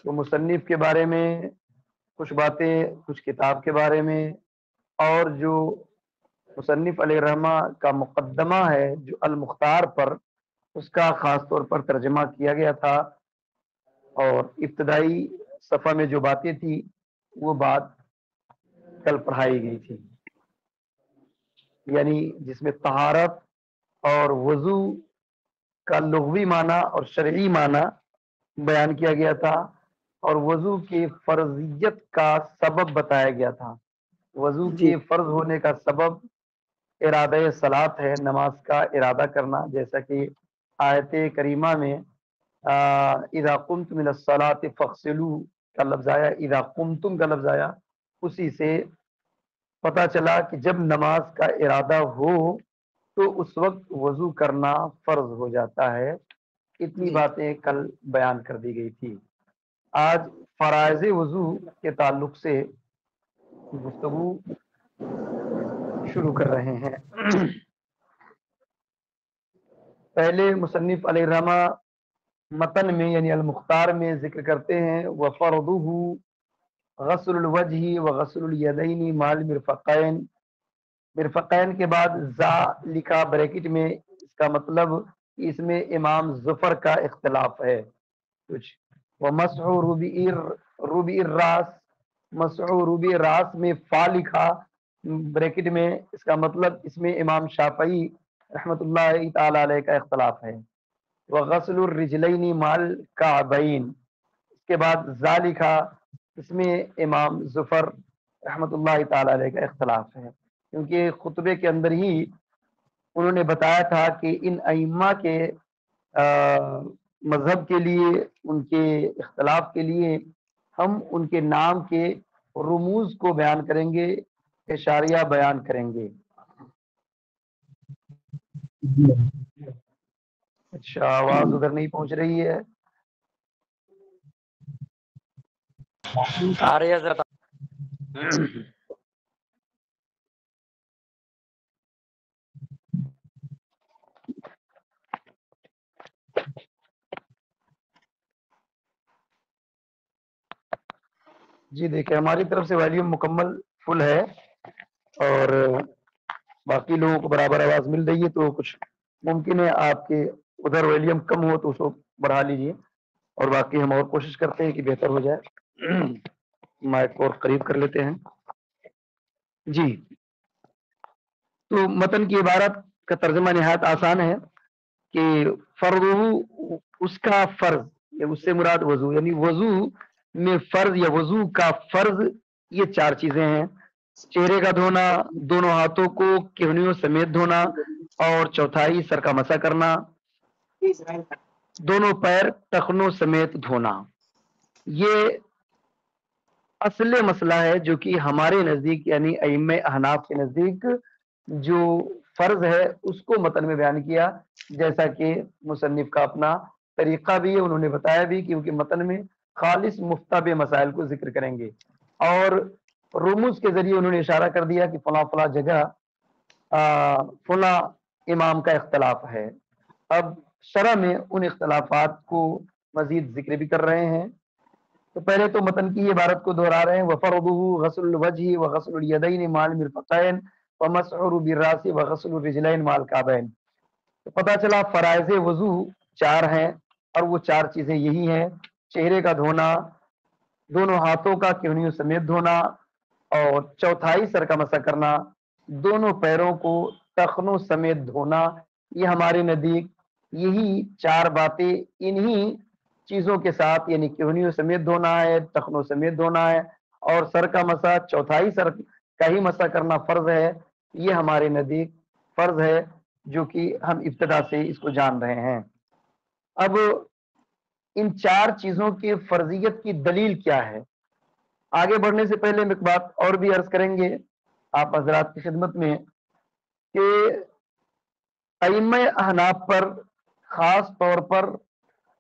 تو مصنف کے بارے میں کچھ باتیں، کچھ کتاب کے بارے میں، اور جو مصنف علیہ الرحمہ کا مقدمہ ہے جو المختار پر، اس کا خاص طور پر ترجمہ کیا گیا تھا، اور ابتدائی صفحہ میں جو باتیں تھی وہ بات کل پڑھائی گئی تھی، یعنی جس میں طہارت اور وضو کا لغوی معنی اور شرعی معنی بیان کیا گیا تھا، اور وضو کی فرضیت کا سبب بتایا گیا تھا۔ وضو جی کے فرض ہونے کا سبب ارادہ صلاۃ ہے، نماز کا ارادہ کرنا، جیسا کہ آیت کریمہ میں اذا قمتم من الصلاۃ فاغسلوا کا لفظ آیا، اذا قمتم کا لفظ آیا، اسی سے پتہ چلا کہ جب نماز کا ارادہ ہو تو اس وقت وضو کرنا فرض ہو جاتا ہے۔ اتنی جی باتیں کل بیان کر دی گئی تھی۔ آج فرائض وضو کے تعلق سے گفتگو شروع کر رہے ہیں۔ پہلے مصنف علیہ الرحمہ متن میں یعنی المختار میں ذکر کرتے ہیں وَفَرْضُهُ غسل الوجہ وغسل الیدین مع المرفقین۔ مرفقین کے بعد زا لکھا بریکٹ میں، اس کا مطلب اس میں امام ظفر کا اختلاف ہے کچھ۔ وَمَسْحُ رُبِعِ الراس، مسح ربع راس میں فا لکھا بریکٹ میں، اس کا مطلب اس میں امام شافعی رحمۃ اللہ تعالی علیہ کا اختلاف ہے۔ وغسل الرجلین مع الکعبین، اس کے بعد زا لکھا، اس میں امام ظفر رحمۃ اللہ تعالی علیہ کا اختلاف ہے، کیونکہ خطبے کے اندر ہی انہوں نے بتایا تھا کہ ان ائمہ کے مذہب کے لیے، ان کے اختلاف کے لیے ہم ان کے نام کے رموز کو بیان کریں گے، اشاریہ بیان کریں گے۔ اچھا، آواز ادھر نہیں پہنچ رہی ہے۔ آ رہی ہے حضرت۔ جی دیکھیں، ہماری طرف سے والیوم مکمل فل ہے، اور باقی لوگوں کو برابر آواز مل رہی ہے، تو کچھ ممکن ہے آپ کے ادھر والیوم کم ہو تو اس کو بڑھا لیجیے، اور باقی ہم اور کوشش کرتے ہیں کہ بہتر ہو جائے۔ مائک کو اور قریب کر لیتے ہیں۔ جی، تو متن کی عبارت کا ترجمہ نہایت آسان ہے کہ فرض، اس کا فرض، یا اس سے مراد وضو، یعنی وضو میں فرض یا وضو کا فرض یہ چار چیزیں ہیں: چہرے کا دھونا، دونوں ہاتھوں کو کہنیوں سمیت دھونا، اور چوتھائی سر کا مسح کرنا، دونوں پیر ٹخنوں سمیت دھونا۔ یہ اصل مسئلہ ہے جو کہ ہمارے نزدیک یعنی ائمہ احناف کے نزدیک جو فرض ہے اس کو متن میں بیان کیا، جیسا کہ مصنف کا اپنا طریقہ بھی ہے، انہوں نے بتایا بھی، کیونکہ متن میں خالص مفتب مسائل کو ذکر کریں گے، اور رموز کے ذریعے انہوں نے اشارہ کر دیا کہ فلاں فلاں جگہ فلاں امام کا اختلاف ہے۔ اب شرح میں ان اختلافات کو مزید ذکر بھی کر رہے ہیں۔ تو پہلے تو متن کی عبارت کو دہرا رہے ہیں، وَفَرْضُهُ غسل الوجہ وغسل الیدین مع المرفقین ومسح بالراس وغسل الرجلین مع الکعبین۔ تو پتہ چلا فرائض وضو چار ہیں، اور وہ چار چیزیں یہی ہیں: چہرے کا دھونا، دونوں ہاتھوں کا کہنیوں سمیت دھونا، اور چوتھائی سر کا مسح کرنا، دونوں پیروں کو ٹخنوں سمیت دھونا۔ یہ ہمارے نزدیک یہی چار باتیں انہی چیزوں کے ساتھ، یعنی کہنیوں سمیت دھونا ہے، ٹخنوں سمیت دھونا ہے، اور سر کا مسح، چوتھائی سر کا ہی مسح کرنا فرض ہے۔ یہ ہمارے نزدیک فرض ہے جو کہ ہم ابتدا سے اس کو جان رہے ہیں۔ اب ان چار چیزوں کی فرضیت کی دلیل کیا ہے؟ آگے بڑھنے سے پہلے ایک بات اور بھی عرض کریں گے آپ حضرات کی خدمت میں، کہ ائمہ احناف پر خاص طور پر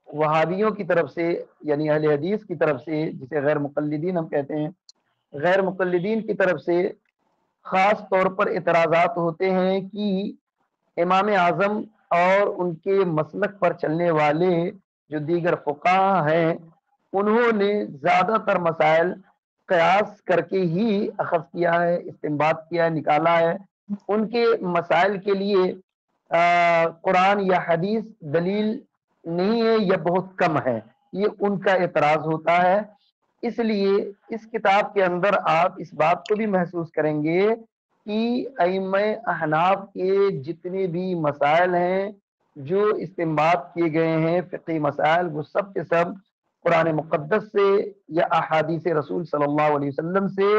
وہابیوں کی طرف سے، یعنی اہل حدیث کی طرف سے، جسے غیر مقلدین ہم کہتے ہیں، غیر مقلدین کی طرف سے خاص طور پر اعتراضات ہوتے ہیں کہ امام اعظم اور ان کے مسلک پر چلنے والے جو دیگر فقہا ہیں انہوں نے زیادہ تر مسائل قیاس کر کے ہی اخذ کیا ہے، استنباط کیا ہے، نکالا ہے۔ ان کے مسائل کے لیے قرآن یا حدیث دلیل نہیں ہے یا بہت کم ہے، یہ ان کا اعتراض ہوتا ہے۔ اس لیے اس کتاب کے اندر آپ اس بات کو بھی محسوس کریں گے کہ ائمہ احناف کے جتنے بھی مسائل ہیں جو استنباط کیے گئے ہیں فقہی مسائل، وہ سب کے سب قرآن مقدس سے یا احادیث رسول صلی اللہ علیہ وسلم سے،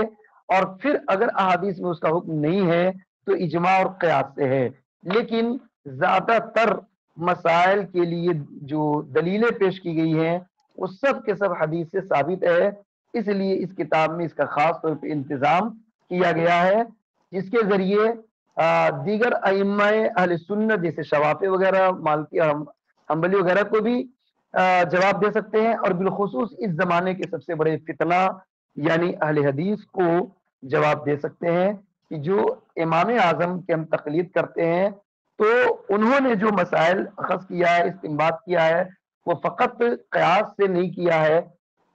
اور پھر اگر احادیث میں اس کا حکم نہیں ہے تو اجماع اور قیاس سے ہے۔ لیکن زیادہ تر مسائل کے لیے جو دلیلیں پیش کی گئی ہیں وہ سب کے سب حدیث سے ثابت ہے۔ اس لیے اس کتاب میں اس کا خاص طور پہ انتظام کیا گیا ہے، جس کے ذریعے دیگر ائمہ اہل سنت جیسے شوافی وغیرہ، مالکی اور حنبلی وغیرہ کو بھی جواب دے سکتے ہیں، اور بالخصوص اس زمانے کے سب سے بڑے فتنہ یعنی اہل حدیث کو جواب دے سکتے ہیں کہ جو امام اعظم کے ہم تقلید کرتے ہیں تو انہوں نے جو مسائل اخذ کیا ہے، استنباط کیا ہے، وہ فقط قیاس سے نہیں کیا ہے،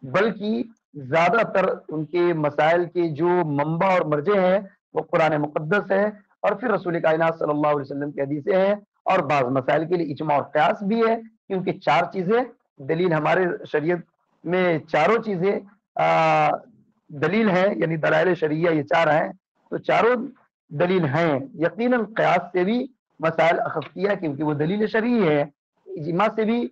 بلکہ زیادہ تر ان کے مسائل کے جو منبع اور مرجع ہیں وہ قرآن مقدس ہے، اور پھر رسول کائنات صلی اللہ علیہ وسلم کی حدیثیں ہیں، اور بعض مسائل کے لیے اجماع اور قیاس بھی ہے، کیونکہ چار چیزیں دلیل ہمارے شریعت میں چاروں چیزیں دلیل ہیں، یعنی دلائل شرعیہ یہ چار ہیں، تو چاروں دلیل ہیں۔ یقیناً قیاس سے بھی مسائل اخذ کیا کیونکہ وہ دلیل شرعی ہے، اجماع سے بھی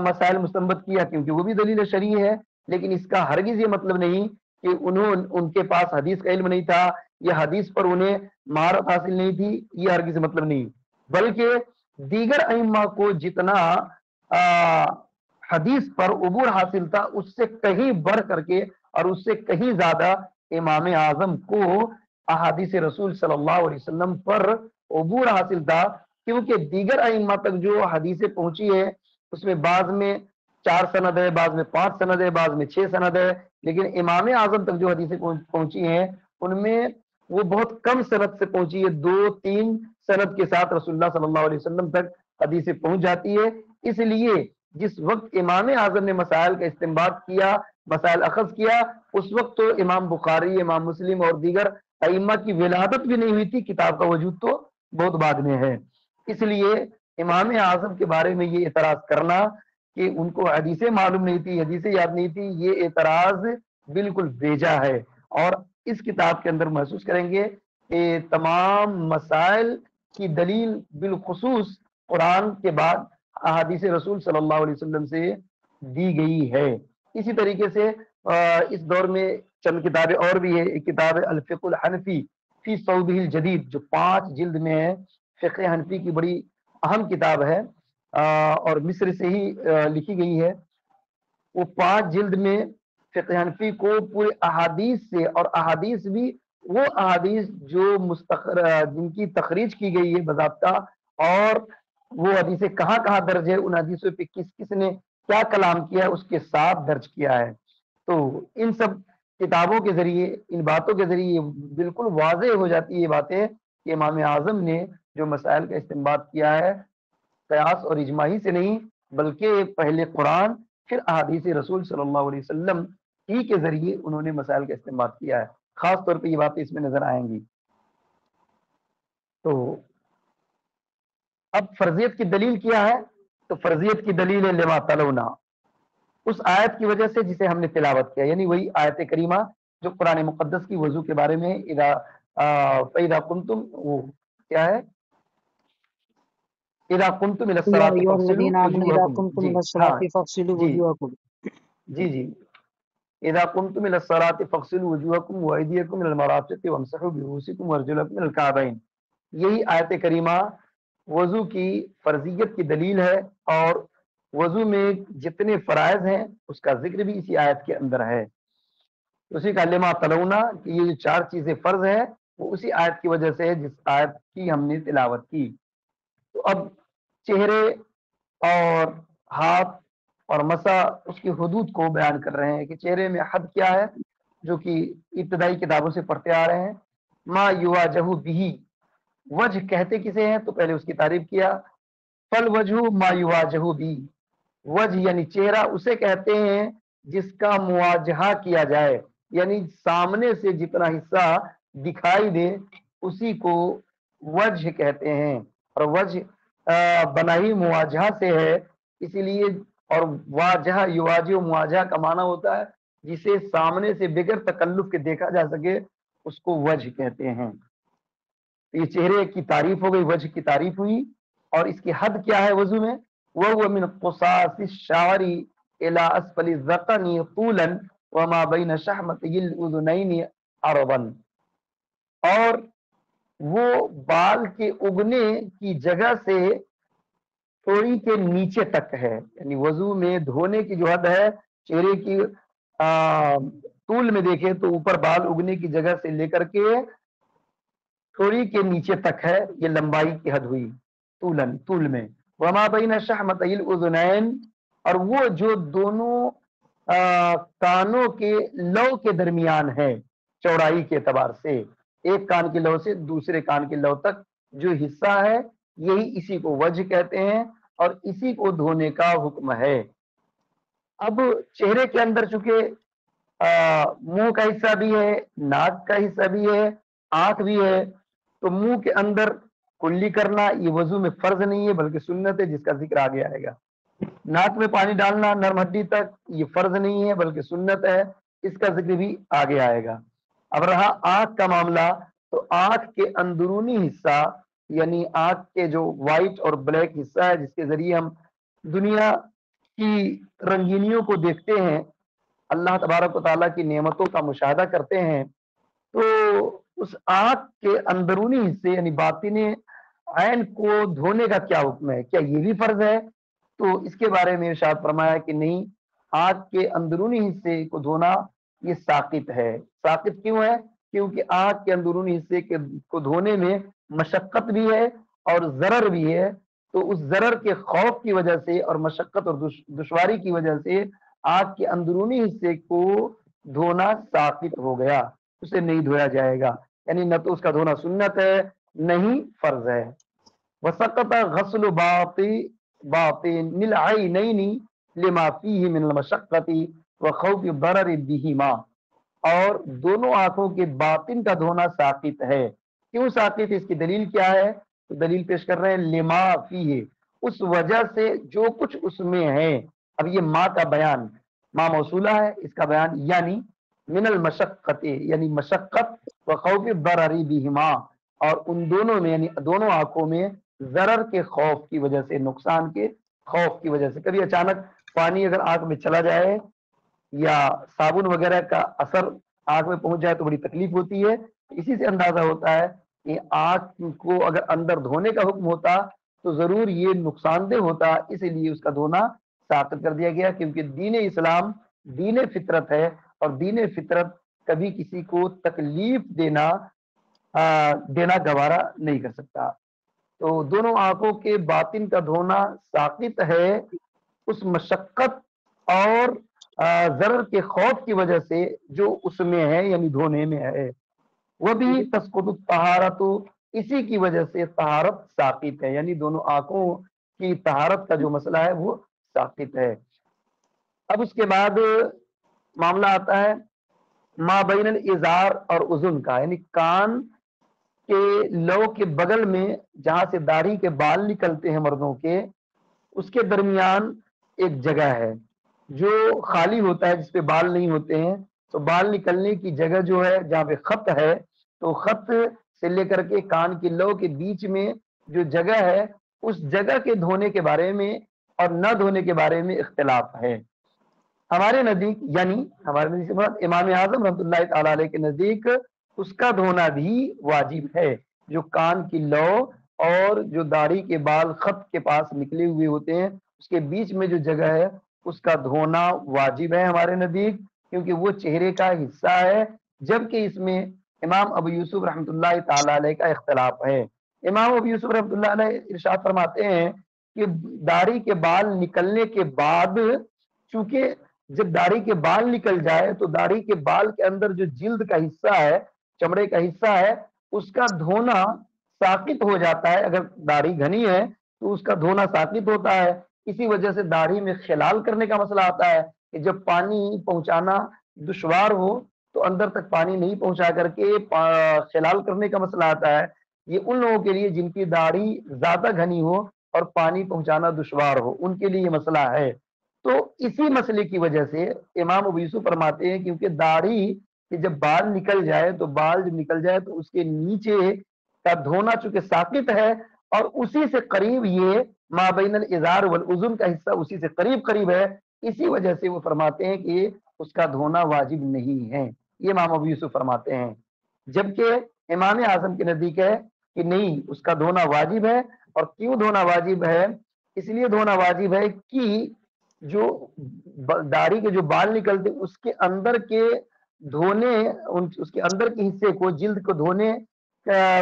مسائل مستنبط کیا کیونکہ وہ بھی دلیل شرعی ہے، لیکن اس کا ہرگز یہ مطلب نہیں کہ ان کے پاس حدیث کا علم نہیں تھا یا حدیث پر انہیں مہارت حاصل نہیں تھی، یہ ہرگز مطلب نہیں، بلکہ دیگر ائمہ کو جتنا حدیث پر عبور حاصل تھا اس سے کہیں بڑھ کر کے اور اس سے کہیں زیادہ امام اعظم کو احادیث رسول صلی اللہ علیہ وسلم پر عبور حاصل تھا، کیونکہ دیگر ائمہ تک جو حدیثیں پہنچی ہے اس میں بعض میں 4 سند ہے، بعض میں 5 سند ہے، بعض میں 6 سند ہے، لیکن امام اعظم تک جو حدیثیں پہنچی ہیں ان میں وہ بہت کم سند سے پہنچی ہے، 2-3 سند کے ساتھ رسول اللہ صلی اللہ علیہ وسلم تک حدیثیں پہنچ جاتی ہے۔ اس لیے جس وقت امام اعظم نے مسائل کا استنباط کیا، مسائل اخذ کیا، اس وقت تو امام بخاری، امام مسلم اور دیگر ائمہ کی ولادت بھی نہیں ہوئی تھی، کتاب کا وجود تو بہت بعد میں ہے۔ اس لیے امام اعظم کے بارے میں یہ اعتراض کرنا کہ ان کو حدیثیں معلوم نہیں تھی، حدیثیں یاد نہیں تھی، یہ اعتراض بالکل بیجا ہے، اور اس کتاب کے اندر محسوس کریں گے کہ تمام مسائل کی دلیل بالخصوص قرآن کے بعد احادیث رسول صلی اللہ علیہ وسلم سے دی گئی ہے۔ اسی طریقے سے اس دور میں چند کتابیں اور بھی ہیں، ایک کتاب ہے الفقہ الحنفی فی صوبہ الجدید جو 5 جلد میں ہے، فقہ حنفی کی بڑی اہم کتاب ہے، اور مصر سے ہی لکھی گئی ہے۔ وہ 5 جلد میں فقہ حنفی کو پورے احادیث سے، اور احادیث بھی وہ احادیث جو جن کی تخریج کی گئی ہے باضابطہ، اور وہ حدیثیں کہاں کہاں درج ہے، ان حدیثوں پہ کس کس نے کیا کلام کیا ہے اس کے ساتھ درج کیا ہے۔ تو ان سب کتابوں کے ذریعے، ان باتوں کے ذریعے بالکل واضح ہو جاتی ہے یہ باتیں کہ امام اعظم نے جو مسائل کا استنباط کیا ہے قیاس اور اجماعی سے نہیں، بلکہ پہلے قرآن پھر احادیث رسول صلی اللہ علیہ وسلم ہی کے ذریعے انہوں نے مسائل کا استنباط کیا ہے۔ خاص طور پہ یہ باتیں اس میں نظر آئیں گی۔ تو اب فرضیت کی دلیل کیا ہے؟ تو فرضیت کی دلیل ہے لما تلونا، اس آیت کی وجہ سے جسے ہم نے تلاوت کیا، یعنی وہی آیت کریمہ جو قرآن مقدس کی وضو کے بارے میں فَإِذَا كُنْتُمْ، وہ کیا ہے، اذا کنتم الى یا الصلاۃ ایھا فاغسلوا الذین آمنوا اذا وجوہکم، قمتم جی الى ہاں، الصلاۃ فاغسلوا جی وجوہکم۔ جی جی اذا قمتم الى الصلاۃ فاغسلوا وجوہکم وايدیکم الى المرافق وامسحوا برؤوسکم وارجلکم الى الکعبین، یہی آیت کریمہ وضو کی فرضیت کی دلیل ہے، اور وضو میں جتنے فرائض ہیں اس کا ذکر بھی اسی آیت کے اندر ہے۔ اسی کا لما تلونا کہ یہ جو 4 چیزیں فرض ہے وہ اسی آیت کی وجہ سے ہے جس آیت کی ہم نے تلاوت کی۔ تو اب چہرے اور ہاتھ اور مسا اس کی حدود کو بیان کر رہے ہیں کہ چہرے میں حد کیا ہے، جو کہ ابتدائی کتابوں سے پڑھتے آ رہے ہیں۔ ما یواجہ بھی، وجہ کہتے کسے ہیں تو پہلے اس کی تعریف کیا، فل وجہ ما یواجہ بھی، وجہ یعنی چہرہ اسے کہتے ہیں جس کا مواجہہ کیا جائے، یعنی سامنے سے جتنا حصہ دکھائی دے اسی کو وجہ کہتے ہیں، اور وجہ بنا ہی مواجہہ سے ہے، اسی لیے، اور واجہ یواجہ مواجہہ کا معنی ہوتا ہے جسے سامنے سے بغیر تکلف کے دیکھا جا سکے، اس کو وجہ کہتے ہیں۔ یہ چہرے کی تعریف ہو گئی، وجہ کی تعریف ہوئی، اور اس کی حد کیا ہے وضو میں؟ وہ من قصاص الشعر الى اسفل الذقن طولا وما بین شحمتي الاذنین عرضا، اور وہ بال کے اگنے کی جگہ سے تھوڑی کے نیچے تک ہے، یعنی وضو میں دھونے کی جو حد ہے چہرے کی طول میں دیکھیں تو اوپر بال اگنے کی جگہ سے لے کر کے تھوڑی کے نیچے تک ہے، یہ لمبائی کی حد ہوئی طول میں۔ وما بین شحمتي الاذنین، اور وہ جو دونوں کانوں کے لو کے درمیان ہے چوڑائی کے اعتبار سے، ایک کان کے لو سے دوسرے کان کے لو تک جو حصہ ہے، یہی اسی کو وجہ کہتے ہیں اور اسی کو دھونے کا حکم ہے۔ اب چہرے کے اندر چونکہ منہ کا حصہ بھی ہے، ناک کا حصہ بھی ہے، آنکھ بھی ہے، تو منہ کے اندر کلی کرنا یہ وضو میں فرض نہیں ہے بلکہ سنت ہے، جس کا ذکر آگے آئے گا۔ ناک میں پانی ڈالنا نرم ہڈی تک یہ فرض نہیں ہے بلکہ سنت ہے، اس کا ذکر بھی آگے آئے گا۔ اب رہا آنکھ کا معاملہ، تو آنکھ کے اندرونی حصہ، یعنی آنکھ کے جو وائٹ اور بلیک حصہ ہے جس کے ذریعے ہم دنیا کی رنگینیوں کو دیکھتے ہیں، اللہ تبارک و تعالیٰ کی نعمتوں کا مشاہدہ کرتے ہیں، تو اس آنکھ کے اندرونی حصے یعنی باطن عین کو دھونے کا کیا حکم ہے؟ کیا یہ بھی فرض ہے؟ تو اس کے بارے میں ارشاد فرمایا کہ نہیں، آنکھ کے اندرونی حصے کو دھونا یہ ساقط ہے۔ ساقط کیوں ہے؟ کیونکہ آنکھ کے اندرونی حصے کو دھونے میں مشقت بھی ہے اور ضرر بھی ہے، تو اس ضرر کے خوف کی وجہ سے اور مشقت اور دشواری کی وجہ سے آنکھ کے اندرونی حصے کو دھونا ساقط ہو گیا، اسے نہیں دھویا جائے گا، یعنی نہ تو اس کا دھونا سنت ہے نہیں فرض ہے۔ وسقط غسل باطن العینین لما فیہ من المشقت وخوف الضرر بہما، اور دونوں آنکھوں کے باطن کا دھونا ساقط ہے۔ کیوں ساقط؟ اس کی دلیل کیا ہے؟ تو دلیل پیش کر رہے ہیں لما فیہ، اس وجہ سے جو کچھ اس میں ہے۔ اب یہ ما کا بیان، ما موصولہ ہے، اس کا بیان یعنی من المشقت، یعنی مشقت، وخوف الضرر بہما، اور ان دونوں میں یعنی دونوں آنکھوں میں ضرر کے خوف کی وجہ سے، نقصان کے خوف کی وجہ سے۔ کبھی اچانک پانی اگر آنکھ میں چلا جائے یا صابن وغیرہ کا اثر آنکھ میں پہنچ جائے تو بڑی تکلیف ہوتی ہے، اسی سے اندازہ ہوتا ہے کہ آنکھ کو اگر اندر دھونے کا حکم ہوتا تو ضرور یہ نقصان دہ ہوتا، اسی لیے اس کا دھونا ساقط کر دیا گیا، کیونکہ دین اسلام دین فطرت ہے، اور دین فطرت کبھی کسی کو تکلیف دینا گوارا نہیں کر سکتا۔ تو دونوں آنکھوں کے باطن کا دھونا ساقط ہے اس مشقت اور ضرر کے خوف کی وجہ سے جو اس میں ہے، یعنی دھونے میں ہے۔ وہ بھی تسقط الطہارت، اسی کی وجہ سے طہارت ساقط ہے، یعنی دونوں آنکھوں کی طہارت کا جو مسئلہ ہے وہ ساقط ہے۔ اب اس کے بعد معاملہ آتا ہے ما بین الازار اور اذن کا، یعنی کان کے لو کے بغل میں جہاں سے داڑھی کے بال نکلتے ہیں مردوں کے، اس کے درمیان ایک جگہ ہے جو خالی ہوتا ہے، جس پہ بال نہیں ہوتے ہیں، تو بال نکلنے کی جگہ جو ہے جہاں پہ خط ہے، تو خط سے لے کر کے کان کی لو کے بیچ میں جو جگہ ہے، اس جگہ کے دھونے کے بارے میں اور نہ دھونے کے بارے میں اختلاف ہے۔ ہمارے نزدیک، یعنی ہمارے نزدیک سے مراد امام اعظم رحمۃ اللہ تعالی علیہ کے نزدیک اس کا دھونا بھی واجب ہے، جو کان کی لو اور جو داڑھی کے بال خط کے پاس نکلے ہوئے ہوتے ہیں اس کے بیچ میں جو جگہ ہے اس کا دھونا واجب ہے ہمارے نزدیک، کیونکہ وہ چہرے کا حصہ ہے، جبکہ اس میں امام ابو یوسف رحمۃ اللہ تعالی علیہ کا اختلاف ہے۔ امام ابو یوسف رحمۃ اللہ علیہ ارشاد فرماتے ہیں کہ داڑھی کے بال نکلنے کے بعد، چونکہ جب داڑھی کے بال نکل جائے تو داڑھی کے بال کے اندر جو جلد کا حصہ ہے، چمڑے کا حصہ ہے، اس کا دھونا ساقط ہو جاتا ہے۔ اگر داڑھی گھنی ہے تو اس کا دھونا ساقط ہوتا ہے، اسی وجہ سے داڑھی میں خلال کرنے کا مسئلہ آتا ہے، کہ جب پانی پہنچانا دشوار ہو تو اندر تک پانی نہیں پہنچا کر کے خلال کرنے کا مسئلہ آتا ہے. یہ ان لوگوں کے لیے جن کی داڑھی زیادہ گھنی ہو اور پانی پہنچانا دشوار ہو، ان کے لیے یہ مسئلہ ہے. تو اسی مسئلے کی وجہ سے امام ابو یوسف فرماتے ہیں کیونکہ داڑھی کہ جب بال نکل جائے تو بال جب نکل جائے تو اس کے نیچے کا دھونا چونکہ ساقط ہے اور اسی سے قریب یہ مابین الازار والاذن کا حصہ اسی سے قریب ہے، اسی وجہ سے وہ فرماتے ہیں کہ اس کا دھونا واجب نہیں ہے. یہ امام ابو یوسف فرماتے ہیں. جبکہ امام اعظم کے نزدیک ہے کہ نہیں، اس کا دھونا واجب ہے. اور کیوں دھونا واجب ہے؟ اس لیے دھونا واجب ہے کہ جو داڑھی کے جو بال نکلتے اس کے اندر کے دھونے، اس کے اندر کے حصے کو، جلد کو دھونے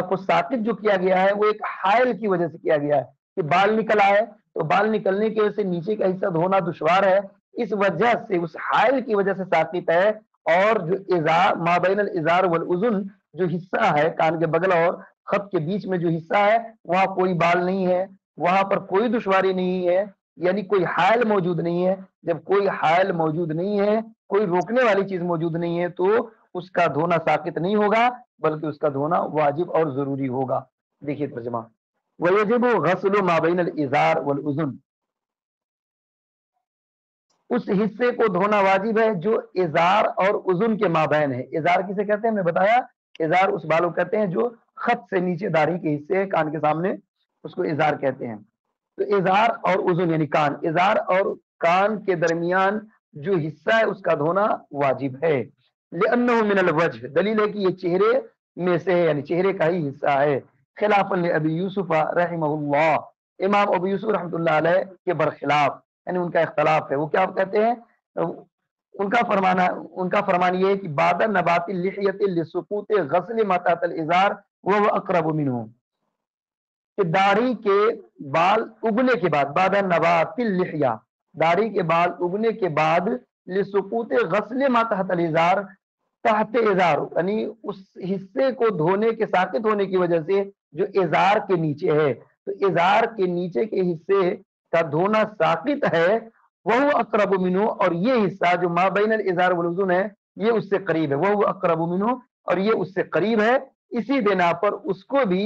کو ساقط جو کیا گیا ہے وہ ایک حائل کی وجہ سے کیا گیا ہے کہ بال نکل آئے تو بال نکلنے کی وجہ سے نیچے کا حصہ دھونا دشوار ہے، اس وجہ سے اس حائل کی وجہ سے ساقط ہے. اور جو ازار مابین الازار والاذن جو حصہ ہے کان کے بغل اور خط کے بیچ میں جو حصہ ہے وہاں کوئی بال نہیں ہے، وہاں پر کوئی دشواری نہیں ہے، یعنی کوئی حائل موجود نہیں ہے. جب کوئی حائل موجود نہیں ہے، کوئی روکنے والی چیز موجود نہیں ہے تو اس کا دھونا ساقط نہیں ہوگا بلکہ اس کا دھونا واجب اور ضروری ہوگا. دیکھیے ترجمہ، وَيَجِبُ غَسْلُ مَا بَيْنَ الْإِزَارِ وَالْأُذُنِ، اس حصے کو دھونا واجب ہے جو ازار اور اذن کے مابین ہے. ازار کسے کہتے ہیں میں بتایا، ازار اس بالوں کہتے ہیں جو خط سے نیچے داڑھی کے حصے کان کے سامنے، اس کو ازار کہتے ہیں. تو ازار اور اذن یعنی کان، ازار اور کان کے درمیان جو حصہ ہے اس کا دھونا واجب ہے. لِأَنَّهُ مِنَ الْوَجْهِ، دلیل ہے کہ یہ چہرے میں سے ہے، یعنی چہرے کا ہی حصہ ہے. خلافاً لأبی یوسف رحمہ اللہ، امام ابو یوسف رحمۃ اللہ علیہ کے برخلاف، یعنی ان کا اختلاف ہے. وہ کیا کہتے ہیں؟ ان کا فرمان یہ ہے کہ بعد نبات اللحیۃ لسقوط غسل ما تحت الازار وهو اقرب منه، کہ داڑھی کے بال اگنے کے بعد، بعد نبات اللحیہ، داڑھی کے بال اگنے کے بعد، لسقوط غسل ما تحت الازار، تحت ازار یعنی اس حصے کو دھونے کے ساقط ہونے کی وجہ سے جو ازار کے نیچے ہے، تو ازار کے نیچے کے حصے کا دھونا ساقط ہے. وہ اقرب منہ، اور یہ حصہ جو ما بین الازار والاذن ہے یہ اس سے قریب ہے. وہ اقرب منہ، اور یہ اس سے قریب ہے، اسی بنا پر اس کو بھی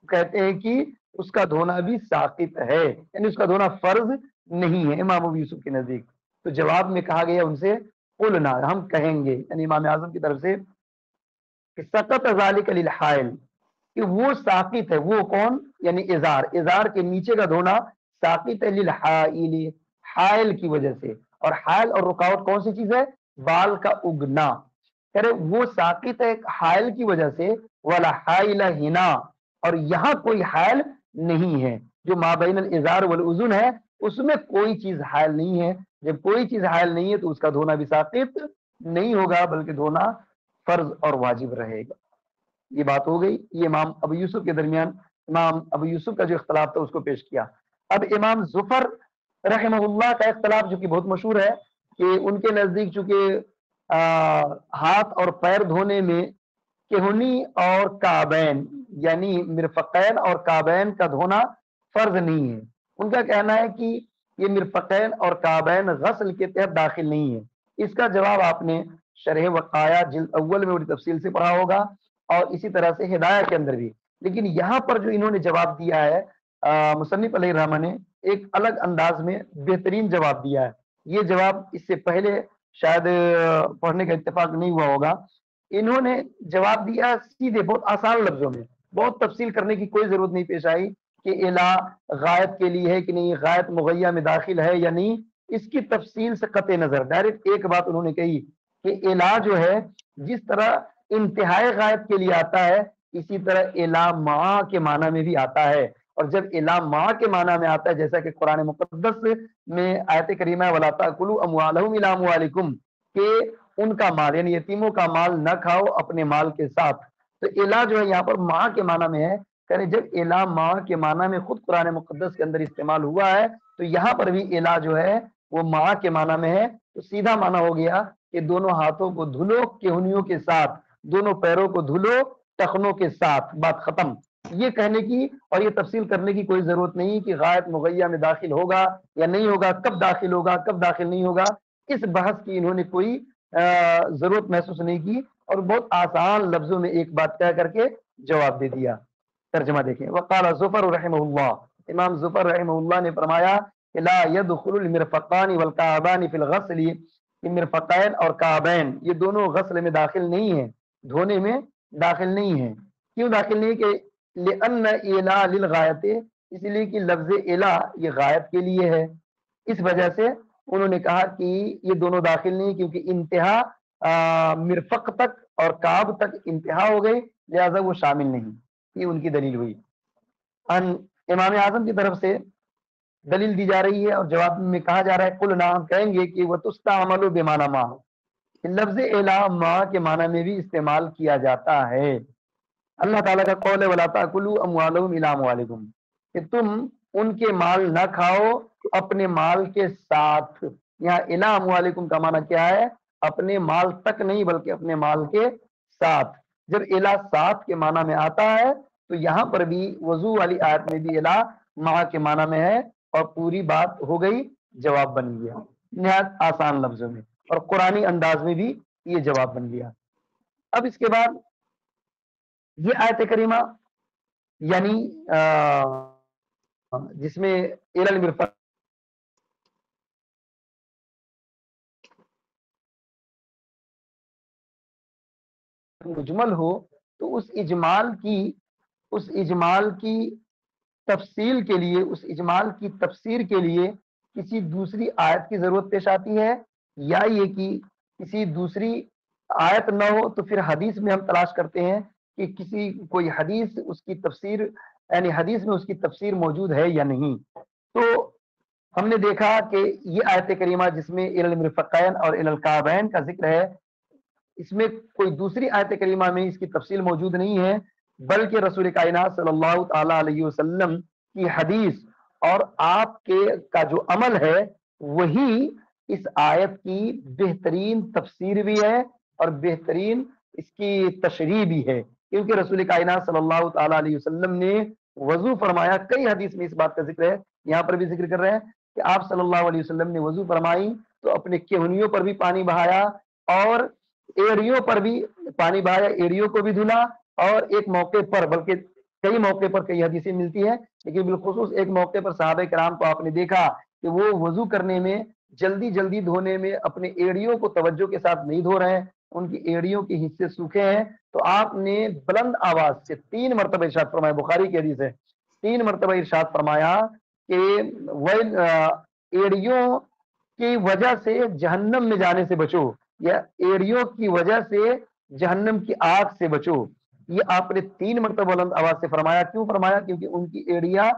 کہتے ہیں کہ اس کا دھونا بھی ساقط ہے، یعنی اس کا دھونا فرض نہیں ہے امام ابو یوسف کے نزدیک. تو جواب میں کہا گیا ان سے قلنا، ہم کہیں گے یعنی امام اعظم کی طرف سے کہ سقط ذالک للحائل، کہ وہ ساقط ہے. وہ کون؟ یعنی ازار، ازار کے نیچے کا دھونا ساقط ہے للحائل، حائل کی وجہ سے. اور حائل اور رکاوٹ کون سی چیز ہے؟ بال کا اگنا. کہہ رہے وہ ساقط ہے حائل کی وجہ سے، ولا حائل ہنا، اور یہاں کوئی حائل نہیں ہے. جو ما بین الازار والاذن ہے اس میں کوئی چیز حائل نہیں ہے. جب کوئی چیز حائل نہیں ہے تو اس کا دھونا بھی ساقط نہیں ہوگا بلکہ دھونا فرض اور واجب رہے گا. یہ بات ہو گئی. یہ امام ابو یوسف کے درمیان، امام ابو یوسف کا جو اختلاف تھا اس کو پیش کیا. اب امام ظفر رحمہ اللہ کا اختلاف جو کہ بہت مشہور ہے، کہ ان کے نزدیک چونکہ ہاتھ اور پیر دھونے میں کہنی اور کعبین یعنی مرفقین اور کعبین کا دھونا فرض نہیں ہے. ان کا کہنا ہے کہ یہ مرفقین اور کعبین غسل کے تحت داخل نہیں ہے. اس کا جواب آپ نے شرح وقایا جلد اول میں بڑی تفصیل سے پڑھا ہوگا، اور اسی طرح سے ہدایہ کے اندر بھی. لیکن یہاں پر جو انہوں نے جواب دیا ہے مصنف علیہ الرحمہ نے ایک الگ انداز میں بہترین جواب دیا ہے. یہ جواب اس سے پہلے شاید پڑھنے کا اتفاق نہیں ہوا ہوگا. انہوں نے جواب دیا سیدھے، بہت آسان لفظوں میں، بہت تفصیل کرنے کی کوئی ضرورت نہیں پیش آئی کہ الا غائب کے لیے ہے کہ نہیں، غائب مغیہ میں داخل ہے یا نہیں. اس کی تفصیل سے قطع نظر ڈائریکٹ ایک بات انہوں نے کہی کہ الا جو ہے جس طرح انتہائی غائب کے لیے آتا ہے اسی طرح الا ما کے معنی میں بھی آتا ہے. اور جب الا ما کے معنی میں آتا ہے جیسا کہ قرآن مقدس میں آیت کریمہ ولا تاکلوا اموالهم الى اموالکم، کہ ان کا مال یعنی یتیموں کا مال نہ کھاؤ اپنے مال کے ساتھ. تو الا جو ہے یہاں پر ما کے معنی میں ہے. کہ جب الا ما کے معنی میں خود قرآن مقدس کے اندر استعمال ہوا ہے تو یہاں پر بھی الا جو ہے وہ ما کے معنی میں ہے. تو سیدھا معنی ہو گیا کہ دونوں ہاتھوں کو دھلو کہنیوں کے ساتھ، دونوں پیروں کو دھلو ٹخنوں کے ساتھ، بات ختم. یہ کہنے کی اور یہ تفصیل کرنے کی کوئی ضرورت نہیں کہ غائط مغیہ میں داخل ہوگا یا نہیں ہوگا، کب داخل ہوگا کب داخل نہیں ہوگا. اس بحث کی انہوں نے کوئی ضرورت محسوس نہیں کی اور بہت آسان لفظوں میں ایک بات کہہ کر کے جواب دے دیا. ترجمہ دیکھیں. وقال زفر رحمہ اللہ, امام زفر رحمہ اللہ نے فرمایا کہ لا يدخل المرفقان والکعبان فی الغسل, کہ مرفقین اور کعبین یہ دونوں غسل میں داخل نہیں ہیں, دھونے میں داخل نہیں ہیں. کیوں داخل نہیں کہ لأن الا للغایت, اس لیے کہ لفظ الا یہ غایت کے لیے ہے. اس وجہ سے انہوں نے کہا کہ یہ دونوں داخل نہیں, کیونکہ انتہا مرفق تک اور کعب تک انتہا ہو گئی, لہذا وہ شامل نہیں. یہ ان کی دلیل ہوئی. امام اعظم کی طرف سے دلیل دی جا رہی ہے اور جواب میں کہا جا رہا ہے قلنا, ہم کہیں گے کہ وہ تستعمل بمعنی ما, لفظ الا ما کے معنی میں بھی استعمال کیا جاتا ہے. اللہ تعالیٰ کا قول ہے وَلَا تَأْكُلُوا أَمْوَالَهُمْ إِلَىٰ أَمْوَالِكُمْ, کہ تم ان کے مال نہ کھاؤ اپنے مال کے ساتھ. یہاں اِلَىٰ أَمْوَالِكُمْ کا معنی کیا ہے؟ اپنے مال تک نہیں بلکہ اپنے مال کے ساتھ. جب اِلَىٰ ساتھ کے معنی میں آتا ہے تو یہاں پر بھی وضو والی آیت میں بھی اِلَىٰ مع کے معنی میں ہے اور پوری بات ہو گئی, جواب بن گیا نہایت آسان لفظوں میں, اور قرآنی انداز میں بھی یہ جواب بن گیا. اب اس کے بعد یہ آیت کریمہ یعنی جس میں الی المرفق مجمل ہو, تو اس اجمال کی تفصیل کے لیے, اس اجمال کی تفسیر کے لیے کسی دوسری آیت کی ضرورت پیش آتی ہے, یا یہ کہ کسی دوسری آیت نہ ہو تو پھر حدیث میں ہم تلاش کرتے ہیں کہ کوئی حدیث اس کی تفسیر, یعنی حدیث میں اس کی تفسیر موجود ہے یا نہیں. تو ہم نے دیکھا کہ یہ آیت کریمہ جس میں الی المرفقین اور الی الکعبین کا ذکر ہے, اس میں کوئی دوسری آیت کریمہ میں اس کی تفصیل موجود نہیں ہے, بلکہ رسول کائنات صلی اللہ تعالی علیہ وسلم کی حدیث اور آپ کے کا جو عمل ہے وہی اس آیت کی بہترین تفسیر بھی ہے اور بہترین اس کی تشریح بھی ہے. کیونکہ رسول کائنات صلی اللہ تعالی علیہ وسلم نے وضو فرمایا, کئی حدیث میں اس بات کا ذکر ہے, یہاں پر بھی ذکر کر رہے ہیں کہ آپ صلی اللہ علیہ وسلم نے وضو فرمائی تو اپنے کہنیوں پر بھی پانی بہایا اور ایڑیوں پر بھی پانی بہایا, ایڑیوں کو بھی دھلا, اور ایک موقع پر, بلکہ کئی موقع پر کئی حدیثیں ملتی ہیں, لیکن بالخصوص ایک موقع پر صحابہ کرام کو آپ نے دیکھا کہ وہ وضو کرنے میں جلدی جلدی دھونے میں اپنے ایڑیوں کو توجہ کے ساتھ نہیں دھو رہے ہیں, ان کی ایڑیوں کے حصے سوکھے ہیں, تو آپ نے بلند آواز سے 3 مرتبہ ارشاد فرمایا, بخاری کی حدیث ہے, 3 مرتبہ ارشاد فرمایا کہ ایڑیوں کی وجہ سے جہنم میں جانے سے بچو, یا ایڑیوں کی وجہ سے جہنم کی آگ سے بچو. یہ آپ نے 3 مرتبہ بلند آواز سے فرمایا. کیوں فرمایا؟ کیونکہ ان کی ایڑیاں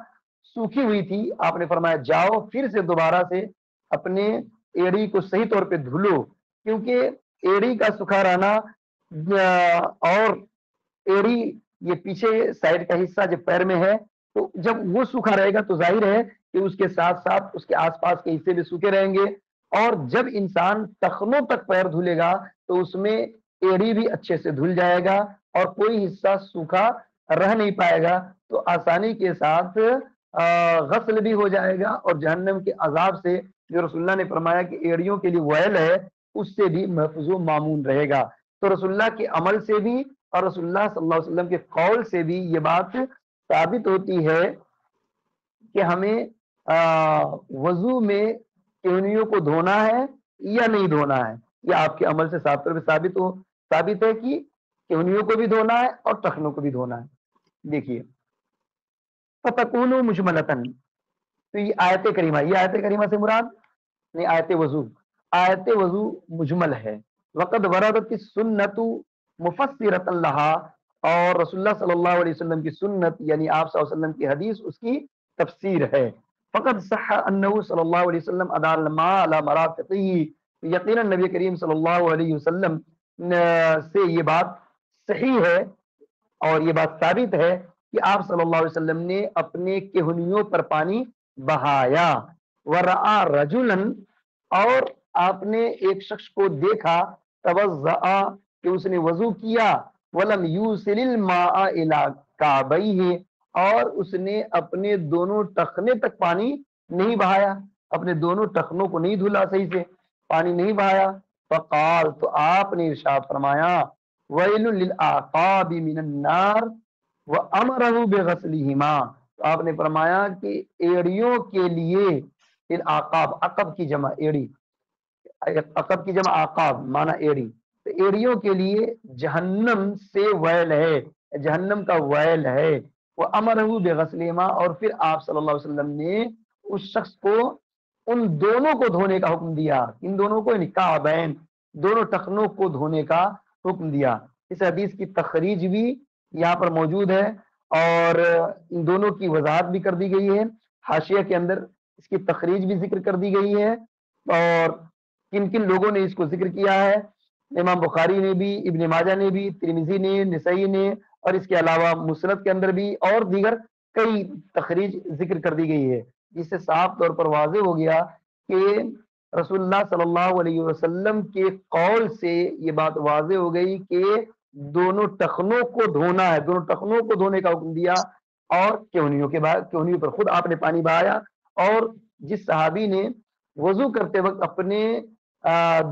سوکھی ہوئی تھی. آپ نے فرمایا جاؤ پھر سے دوبارہ سے اپنے ایڑی کو صحیح طور پہ دھلو, کیونکہ ایڑی کا سکھا رہنا اور ایڑی یہ پیچھے سائڈ کا حصہ جو پیر میں ہے, تو جب وہ سوکھا رہے گا تو ظاہر ہے کہ اس کے ساتھ ساتھ اس کے آس پاس کے حصے بھی سوکھے رہیں گے, اور جب انسان ٹخنوں تک پیر دھلے گا تو اس میں ایڑی بھی اچھے سے دھل جائے گا اور کوئی حصہ سوکھا رہ نہیں پائے گا, تو آسانی کے ساتھ غسل بھی ہو جائے گا اور جہنم کے عذاب سے جو رسول اللہ نے فرمایا کہ ایڑیوں کے لیے ویل ہے اس سے بھی محفوظ و معمون رہے گا. تو رسول اللہ کے عمل سے بھی اور رسول اللہ صلی اللہ علیہ وسلم کے قول سے بھی یہ بات ثابت ہوتی ہے کہ ہمیں وضو میں کہنیوں کو دھونا ہے یا نہیں دھونا ہے. یہ آپ کے عمل سے صاف طور پہ ثابت ہے کہ کہنیوں کو بھی دھونا ہے اور ٹخنوں کو بھی دھونا ہے. دیکھیے فتکون مجملتن, تو یہ آیت کریمہ سے مراد نہیں آیت وضو مجمل ہے. وقد وردت السنت مفسرۃ لہا, اور رسول اللہ صلی اللہ علیہ وسلم کی سنت یعنی آپ صلی اللہ علیہ وسلم کی حدیث اس کی تفسیر ہے. فقد صح انه صلی اللہ علیہ وسلم ادار ما علی مرافقه, یقینا نبی کریم صلی اللہ علیہ وسلم سے یہ بات صحیح ہے اور یہ بات ثابت ہے کہ آپ صلی اللہ علیہ وسلم نے اپنے کہنیوں پر پانی بہایا. ورآ رجلا, اور آپ نے ایک شخص کو دیکھا, توضأ کہ اس نے وضو کیا, ولم یوصل الماء الی کعبیہ, اور اس نے اپنے دونوں ٹخنے تک پانی نہیں بہایا, اپنے دونوں ٹخنوں کو نہیں دھلا صحیح سے. پانی نہیں بہایا، فقال تو آپ نے ارشاد فرمایا ویل للعقاب من النار وامرہ بغسلہما، تو آپ نے فرمایا کہ ایڑیوں کے لیے، العقاب عقب کی جمع ایڑی، عقب کی جمع عقاب مانا ایڑی، تو ایڑیوں کے لیے جہنم سے ویل ہے، جہنم کا ویل ہے، وہ امرہ بغسلہما، اور پھر آپ صلی اللہ علیہ وسلم نے اس شخص کو ان دونوں کو دھونے کا حکم دیا، ان دونوں کو کعبین، دونوں ٹخنوں کو دھونے کا حکم دیا۔ اس حدیث کی تخریج بھی یہاں پر موجود ہے اور ان دونوں کی وضاحت بھی کر دی گئی ہے، حاشیہ کے اندر اس کی تخریج بھی ذکر کر دی گئی ہے اور کن کن لوگوں نے اس کو ذکر کیا ہے۔ امام بخاری نے بھی، ابن ماجہ نے بھی، ترمذی نے، نسائی نے، اور اس کے علاوہ مسند کے اندر بھی اور دیگر کئی تخریج ذکر کر دی گئی ہے، جس سے صاف طور پر واضح ہو گیا کہ رسول اللہ صلی اللہ علیہ وسلم کے قول سے یہ بات واضح ہو گئی کہ دونوں ٹخنوں کو دھونا ہے، دونوں ٹخنوں کو دھونے کا حکم دیا، اور کہنیوں کے بعد کہنیوں پر خود آپ نے پانی بہایا، اور جس صحابی نے وضو کرتے وقت اپنے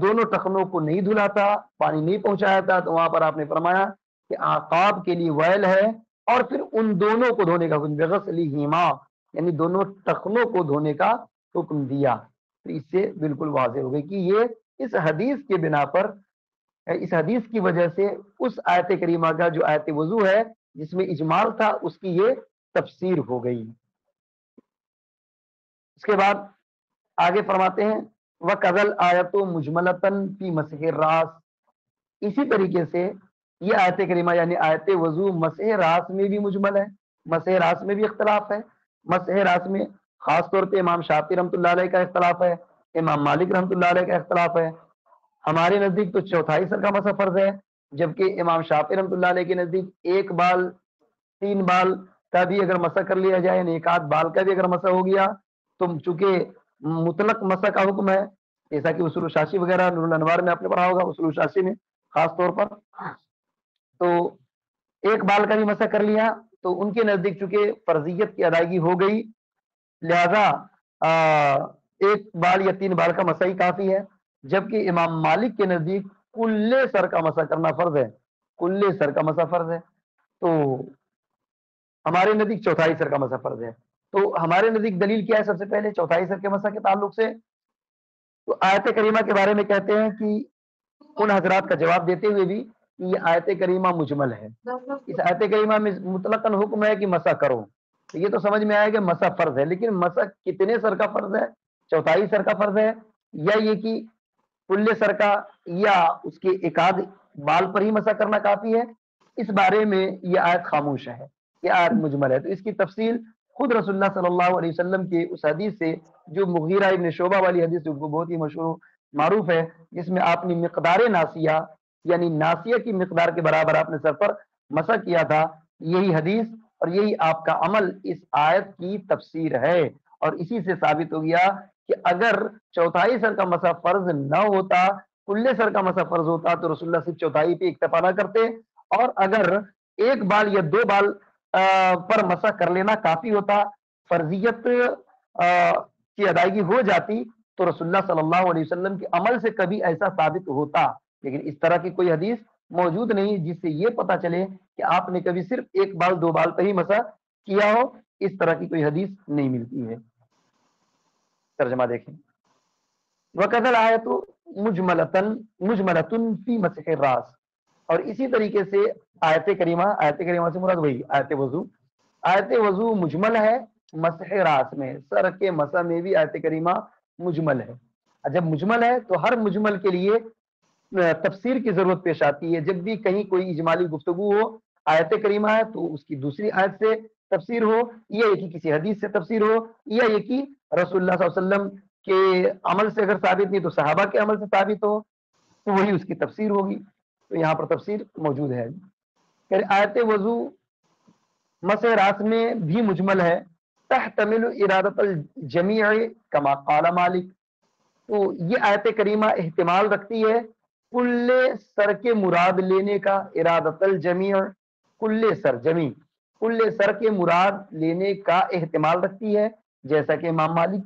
دونوں ٹخنوں کو نہیں دھلا تھا، پانی نہیں پہنچایا تھا، تو وہاں پر آپ نے فرمایا کہ عقاب کے لیے ویل ہے، اور پھر ان دونوں کو دھونے کا حکم بغسلہما، یعنی دونوں ٹخنوں کو دھونے کا حکم دیا۔ تو اس سے بالکل واضح ہو گئی کہ یہ اس حدیث کے بنا پر، اس حدیث کی وجہ سے اس آیت کریمہ کا جو آیت وضو ہے جس میں اجمال تھا اس کی یہ تفسیر ہو گئی۔ اس کے بعد آگے فرماتے ہیں وَقَذَلْ آیَتُ مُجْمَلَةً فِي مَسْحِ الرَّاسِ، اسی طریقے سے یہ آیت کریمہ یعنی آیت وضو مسح راس میں بھی مجمل ہے، مسح راس میں بھی اختلاف ہے۔ مسح راس میں خاص طور پہ امام شافعی رحمۃ اللہ علیہ کا اختلاف ہے، امام مالک رحمۃ اللہ علیہ کا اختلاف ہے۔ ہمارے نزدیک تو چوتھائی سر کا مسح فرض ہے، جبکہ امام شافعی رحمۃ اللہ علیہ کے نزدیک ایک بال، تین بال کا بھی اگر مسح کر لیا جائے، یعنی ایک آدھ بال کا بھی اگر مسح ہو گیا تو چونکہ مطلق مسح کا حکم ہے، جیسا کہ اصول شاشی وغیرہ نور الانوار میں آپ نے پڑھا ہوگا، اصول شاشی میں خاص طور پر، تو ایک بال کا بھی مسح کر لیا تو ان کے نزدیک چونکہ فرضیت کی ادائیگی ہو گئی، لہذا ایک بال یا تین بال کا مسح ہی کافی ہے، جبکہ امام مالک کے نزدیک کلے سر کا مسح کرنا فرض ہے، کلے سر کا مسح فرض ہے، تو ہمارے نزدیک چوتھائی سر کا مسح فرض ہے۔ تو ہمارے نزدیک دلیل کیا ہے؟ سب سے پہلے چوتھائی سر کے مسح کے تعلق سے تو آیت کریمہ کے بارے میں کہتے ہیں کہ ان حضرات کا جواب دیتے ہوئے بھی کہ یہ آیت کریمہ مجمل ہے، اس آیت کریمہ میں مطلقاً حکم ہے کہ مسح کرو، تو یہ تو سمجھ میں آئے کہ مسح فرض ہے، لیکن مسح کتنے سر کا فرض ہے؟ چوتھائی سر کا فرض ہے، یا یہ کہ کلے سر کا، یا اس کے ایک آدھ بال پر ہی مسح کرنا کافی ہے؟ اس بارے میں یہ آیت خاموش ہے، یہ آیت مجمل ہے۔ تو اس کی تفصیل خود رسول اللہ صلی اللہ علیہ وسلم کے اس حدیث سے، جو مغیرہ ابن شعبہ والی حدیث جو بہت ہی مشہور معروف ہے، جس میں آپ نے مقدار ناسیہ یعنی ناسیہ کی مقدار کے برابر آپ نے سر پر مسح کیا تھا، یہی حدیث اور یہی آپ کا عمل اس آیت کی تفسیر ہے، اور اسی سے ثابت ہو گیا کہ اگر چوتھائی سر کا مسح فرض نہ ہوتا، کلے سر کا مسح فرض ہوتا، تو رسول اللہ صرف چوتھائی پہ اکتفا نہ کرتے، اور اگر ایک بال یا دو بال پر مسح کر لینا کافی ہوتا، فرضیت کی ادائیگی ہو جاتی، تو رسول اللہ صلی اللہ علیہ وسلم کے عمل سے کبھی ایسا ثابت ہوتا، لیکن اس طرح کی کوئی حدیث موجود نہیں جس سے یہ پتا چلے کہ آپ نے کبھی صرف ایک بال دو بال پہ ہی مسح کیا ہو، اس طرح کی کوئی حدیث نہیں ملتی ہے۔ ترجمہ دیکھیں وَقَذَلْ آیَتُ مُجْمَلَةٌ فِي مَسْحِ الرَّاسِ، اور اسی طریقے سے آیت کریمہ سے مراد وہی آیت وضو، آیت وضو مجمل ہے مسح راس میں، سر کے مسح میں بھی آیت کریمہ مجمل ہے۔ جب مجمل ہے تو ہر مجمل کے لیے تفسیر کی ضرورت پیش آتی ہے، جب بھی کہیں کوئی اجمالی گفتگو ہو، آیت کریمہ ہے تو اس کی دوسری آیت سے تفسیر ہو، یا یہ کہ کسی حدیث سے تفسیر ہو، یا یہ کہ رسول اللہ صلی اللہ علیہ وسلم کے عمل سے اگر ثابت نہیں تو صحابہ کے عمل سے ثابت ہو، تو وہی اس کی تفسیر ہوگی، تو یہاں پر تفسیر موجود ہے۔ آیت وضو مسح راس میں بھی مجمل ہے، تحتمل ارادت الجمیع کما قال مالک، تو یہ آیت کریمہ احتمال رکھتی ہے کل سر کے مراد لینے کا، ارادت الجمیع کل سر، جمی کل سر کے مراد لینے کا احتمال رکھتی ہے، جیسا کہ امام مالک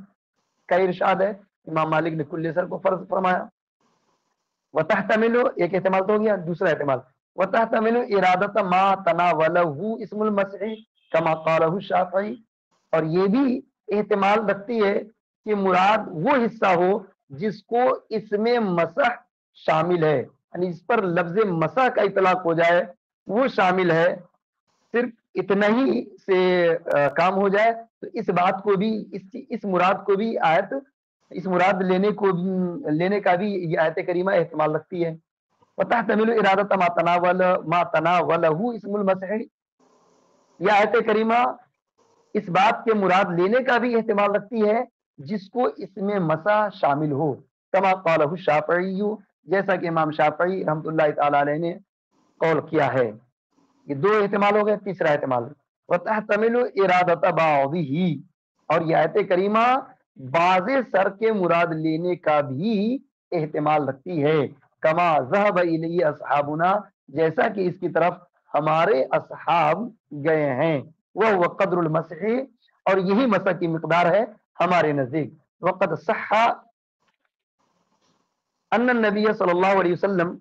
کا ارشاد ہے امام مالک نے کل سر کو فرض فرمایا. وتحتمل ایک احتمال تو ہو گیا. دوسرا احتمال وتحتمل ارادت ما تناولہ اسم المسح کما قالہ الشافعی, اور یہ بھی احتمال رکھتی ہے کہ مراد وہ حصہ ہو جس کو اس میں مسح شامل ہے, یعنی اس پر لفظ مسح کا اطلاق ہو جائے وہ شامل ہے, صرف اتنا ہی سے کام ہو جائے. تو اس بات کو بھی اس مراد کو بھی آیت اس مراد لینے کا بھی یہ آیت کریمہ احتمال رکھتی ہے. وتحتمل ارادت ما تناولہ اسم المسح, یہ آیت کریمہ اس بات کے مراد لینے کا بھی احتمال رکھتی ہے جس کو اس میں مسح شامل ہو, کما قالہ الشافعی, جیسا کہ امام شافعی رحمۃ اللہ تعالی علیہ نے قول کیا ہے. یہ دو احتمال ہو گئے. تیسرا احتمال وتحتمل ارادت بعضہ, اور یہ آیت کریمہ بعض سر کے مراد لینے کا بھی احتمال رکھتی ہے. کما ذهب الیہ اصحابنا, جیسا کہ اس کی طرف ہمارے اصحاب گئے ہیں. وہ قدر المسح, اور یہی مسح کی مقدار ہے ہمارے نزدیک. وقد صح ان النبی صلی اللہ علیہ وسلم,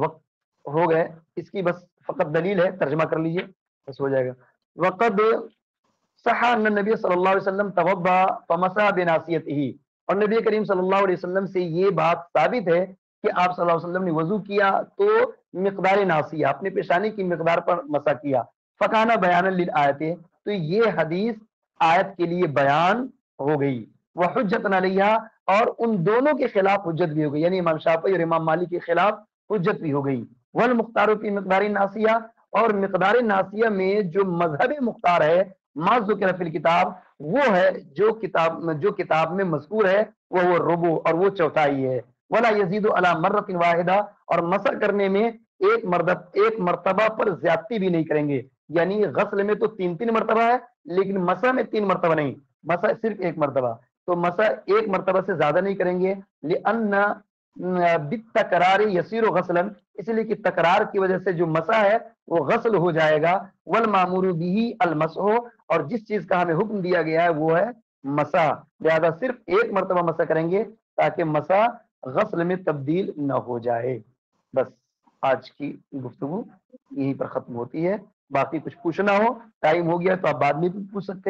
وقت ہو گئے اس کی بس فقط دلیل ہے, ترجمہ کر لیجئے بس ہو جائے گا. وقد صح ان النبی صلی اللہ علیہ وسلم توضا فمسح بناصیتہ, اور نبی کریم صلی اللہ علیہ وسلم سے یہ بات ثابت ہے کہ آپ صلی اللہ علیہ وسلم نے وضو کیا تو مقدار ناصیہ, اپنے پیشانی کی مقدار پر مسح کیا. فکانہ بیانا للآیت, تو یہ حدیث آیت کے لیے بیان ہو گئی. وحجت علیہا, اور ان دونوں کے خلاف حجت بھی ہو گئی, یعنی امام شافعی اور امام مالک کے خلاف حجت بھی ہو گئی. والمختار فی مقدار ناصیہ, اور مقدار ناصیہ میں جو مذہب مختار ہے ما ذکر فی الکتاب, وہ ہے جو کتاب میں مذکور ہے, وہ ربع, اور وہ چوتھائی ہے. ولا یزید علی مرۃ واحدہ, اور مسح کرنے میں ایک مرتبہ پر زیادتی بھی نہیں کریں گے. یعنی غسل میں تو 3 مرتبہ ہے, لیکن مسح میں 3 مرتبہ نہیں, مسح صرف 1 مرتبہ. تو مسح 1 مرتبہ سے زیادہ نہیں کریں گے. لأن بالتکرار یسیر غسلا, اس لیے کہ تکرار کی وجہ سے جو مسح ہے وہ غسل ہو جائے گا. والمامور به المسح, اور جس چیز کا ہمیں حکم دیا گیا ہے وہ ہے مسح, لہذا صرف 1 مرتبہ مسح کریں گے تاکہ مسح غسل میں تبدیل نہ ہو جائے. بس آج کی گفتگو یہیں پر ختم ہوتی ہے. باقی کچھ پوچھنا ہو, ٹائم ہو گیا تو آپ بعد میں بھی پوچھ سکتے ہیں.